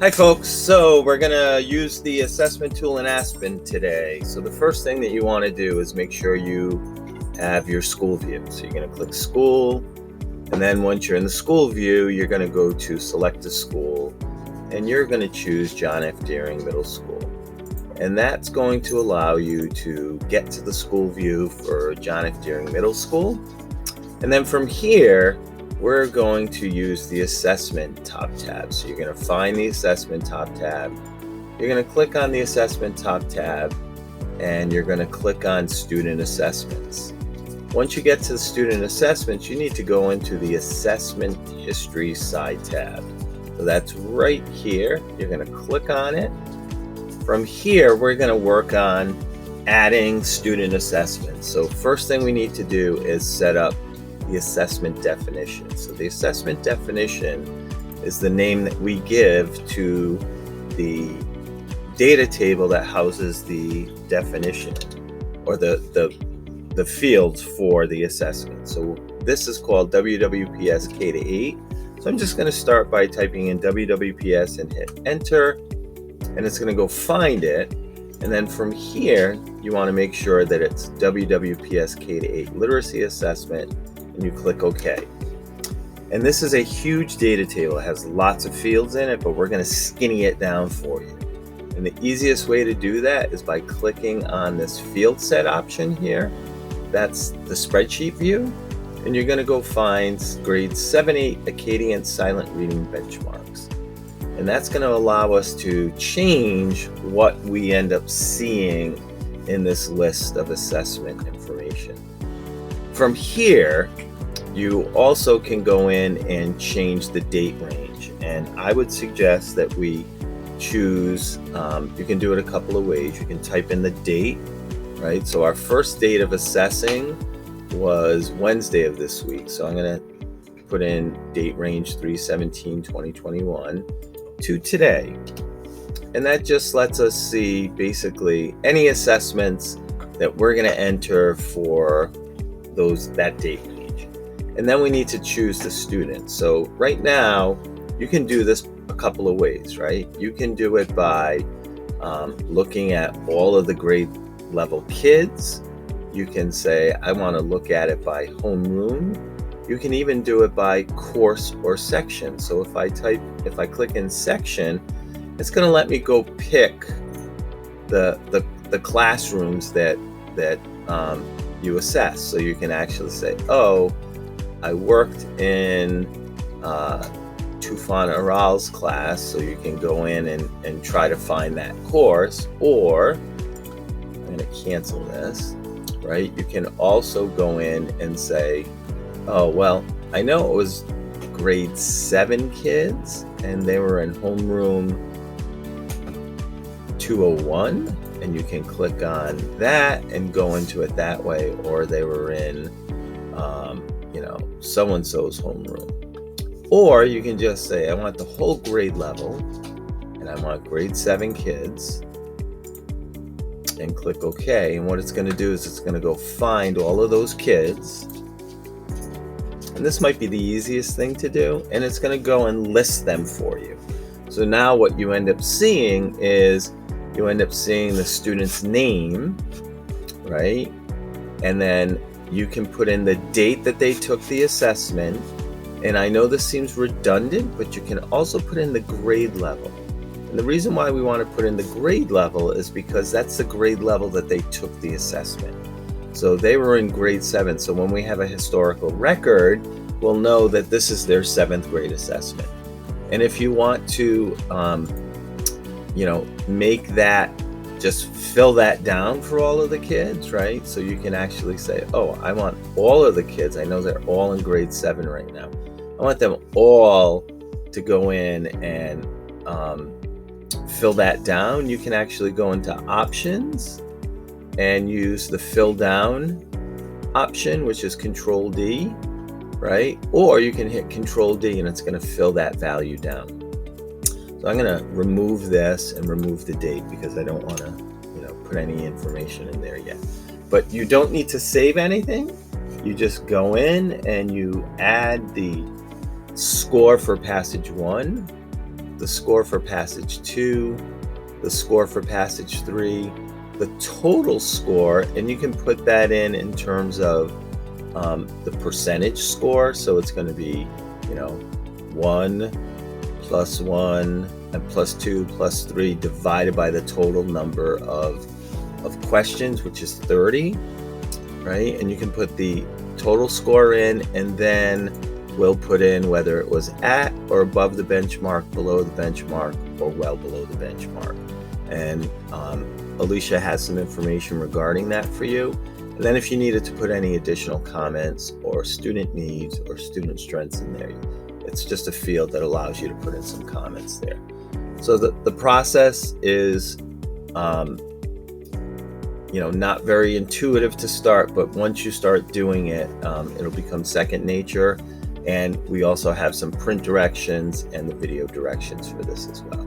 Hi folks, so we're going to use the assessment tool in Aspen today. So the first thing that you want to do is make sure you have your school view. So you're going to click school, and then once you're in the school view, you're going to go to select a school, and you're going to choose John F. Deering Middle School. And that's going to allow you to get to the school view for John F. Deering Middle School. And then from here, we're going to use the assessment top tab. So you're going to find the assessment top tab. You're going to click on the assessment top tab, and you're going to click on student assessments. Once you get to the student assessments, you need to go into the assessment history side tab. So that's right here. You're going to click on it. From here, we're going to work on adding student assessments. So first thing we need to do is set up the assessment definition. So the assessment definition is the name that we give to the data table that houses the definition or the fields for the assessment. So this is called WWPS K to 8. So I'm just going to start by typing in WWPS and hit enter, and it's going to go find it. And then from here, you want to make sure that it's WWPS K to 8 literacy assessment, and you click OK. And this is a huge data table. It has lots of fields in it, but we're going to skinny it down for you. And the easiest way to do that is by clicking on this field set option here. That's the spreadsheet view. And you're going to go find grade 7-8 Acadian silent reading benchmarks. And that's going to allow us to change what we end up seeing in this list of assessment information. From here, you also can go in and change the date range. And I would suggest that we choose, you can do it a couple of ways. You can type in the date, right? So our first date of assessing was Wednesday of this week. So I'm going to put in date range 3/17/2021 to today. And that just lets us see basically any assessments that we're going to enter for that date range. And then we need to choose the student. So right now, you can do this a couple of ways, right? You can do it by looking at all of the grade level kids. You can say, I want to look at it by homeroom. You can even do it by course or section. So if I click in section, it's going to let me go pick the classrooms that you assess. So you can actually say, oh, I worked in Tufan Aral's class, so you can go in and try to find that course. Or I'm going to cancel this, right? You can also go in and say, oh, well, I know it was grade 7 kids and they were in homeroom 201, and you can click on that and go into it that way. Or they were in so-and-so's homeroom. Or you can just say, I want the whole grade level and I want grade 7 kids, and click OK. And what it's going to do is it's going to go find all of those kids. And this might be the easiest thing to do. And it's going to go and list them for you. So now what you end up seeing is you end up seeing the student's name, right? And then you can put in the date that they took the assessment. And I know this seems redundant, but you can also put in the grade level. And the reason why we want to put in the grade level is because that's the grade level that they took the assessment. So they were in grade 7. So when we have a historical record, we'll know that this is their 7th grade assessment. And if you want to, make that, just fill that down for all of the kids, right? So you can actually say, oh, I want all of the kids. I know they're all in grade 7 right now. I want them all to go in and fill that down. You can actually go into options and use the fill down option, which is Control D, right? Or you can hit Control D and it's going to fill that value down. So I'm going to remove this and remove the date because I don't want to, put any information in there yet. But you don't need to save anything. You just go in and you add the score for passage 1, the score for passage 2, the score for passage 3, the total score, and you can put that in terms of the percentage score. So it's going to be, 1 plus 1 and plus 2 plus 3 divided by the total number of questions, which is 30, right? And you can put the total score in, and then we'll put in whether it was at or above the benchmark, below the benchmark, or well below the benchmark. And Alicia has some information regarding that for you. And then if you needed to put any additional comments or student needs or student strengths in there, it's just a field that allows you to put in some comments there. So the process is not very intuitive to start, but once you start doing it, it'll become second nature. And we also have some print directions and the video directions for this as well.